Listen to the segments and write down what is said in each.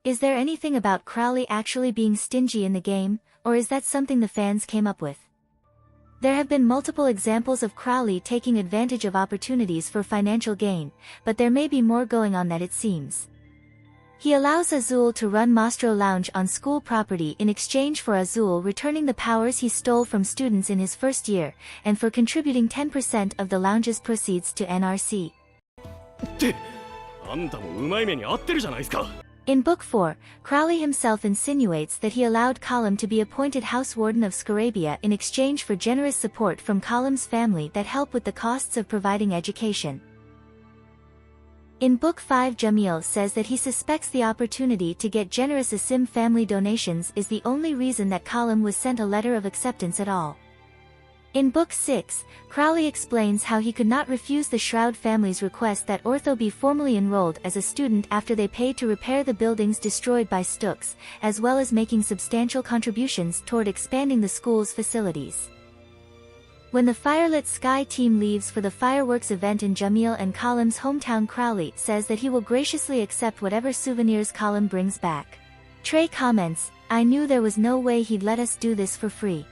Is there anything about Crowley actually being stingy in the game, or is that something the fans came up with? There have been multiple examples of Crowley taking advantage of opportunities for financial gain, but there may be more going on than it seems. He allows Azul to run Mastro Lounge on school property in exchange for Azul returning the powers he stole from students in his first year, and for contributing 10% of the lounge's proceeds to NRC. In Book 4, Crowley himself insinuates that he allowed Colum to be appointed House Warden of Scarabia in exchange for generous support from Colum's family that help with the costs of providing education. In Book 5, Jamil says that he suspects the opportunity to get generous Asim family donations is the only reason that Colum was sent a letter of acceptance at all. In Book 6, Crowley explains how he could not refuse the Shroud family's request that Ortho be formally enrolled as a student after they paid to repair the buildings destroyed by Stooks, as well as making substantial contributions toward expanding the school's facilities. When the Firelit Sky team leaves for the fireworks event in Jamil and Colum's hometown, Crowley says that he will graciously accept whatever souvenirs Colum brings back. Trey comments, "I knew there was no way he'd let us do this for free."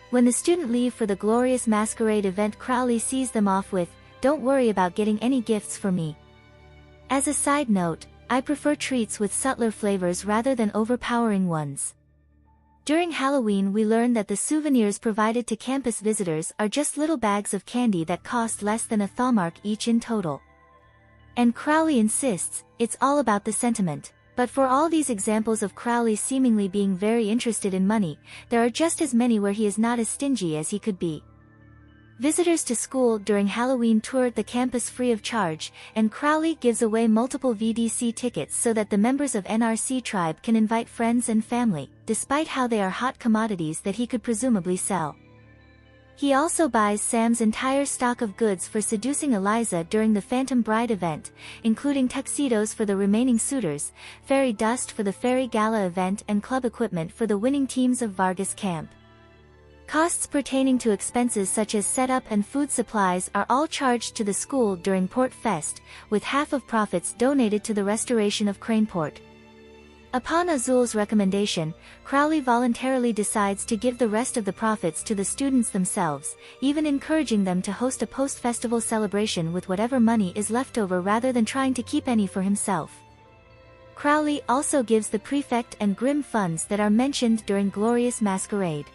When the student leave for the Glorious Masquerade event, Crowley sees them off with, "Don't worry about getting any gifts for me." As a side note, I prefer treats with subtler flavors rather than overpowering ones. During Halloween, we learn that the souvenirs provided to campus visitors are just little bags of candy that cost less than a Thalmark each in total. And Crowley insists, it's all about the sentiment. But for all these examples of Crowley seemingly being very interested in money, there are just as many where he is not as stingy as he could be. Visitors to school during Halloween tour the campus free of charge, and Crowley gives away multiple VDC tickets so that the members of NRC tribe can invite friends and family, despite how they are hot commodities that he could presumably sell. He also buys Sam's entire stock of goods for seducing Eliza during the Phantom Bride event, including tuxedos for the remaining suitors, fairy dust for the fairy gala event, and club equipment for the winning teams of Vargas Camp. Costs pertaining to expenses such as setup and food supplies are all charged to the school during Port Fest, with half of profits donated to the restoration of Craneport. Upon Azul's recommendation, Crowley voluntarily decides to give the rest of the profits to the students themselves, even encouraging them to host a post-festival celebration with whatever money is left over rather than trying to keep any for himself. Crowley also gives the prefect and Grimm funds that are mentioned during Glorious Masquerade.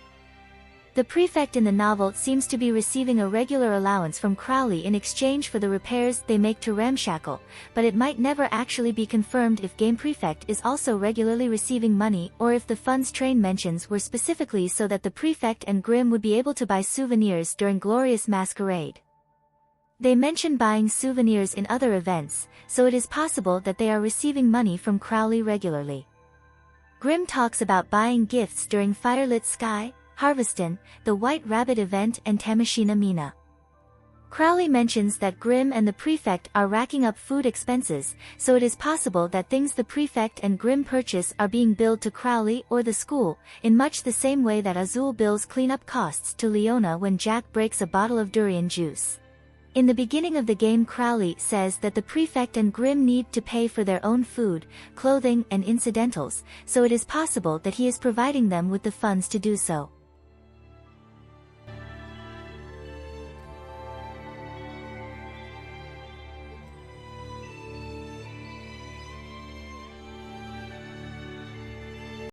The prefect in the novel seems to be receiving a regular allowance from Crowley in exchange for the repairs they make to Ramshackle, but it might never actually be confirmed if Game Prefect is also regularly receiving money or if the funds Train mentions were specifically so that the prefect and Grimm would be able to buy souvenirs during Glorious Masquerade. They mention buying souvenirs in other events, so it is possible that they are receiving money from Crowley regularly. Grimm talks about buying gifts during Firelit Sky, Harveston, the White Rabbit event, and Tamashina Mina. Crowley mentions that Grimm and the prefect are racking up food expenses, so it is possible that things the prefect and Grimm purchase are being billed to Crowley or the school, in much the same way that Azul bills cleanup costs to Leona when Jack breaks a bottle of durian juice. In the beginning of the game, Crowley says that the prefect and Grimm need to pay for their own food, clothing, and incidentals, so it is possible that he is providing them with the funds to do so.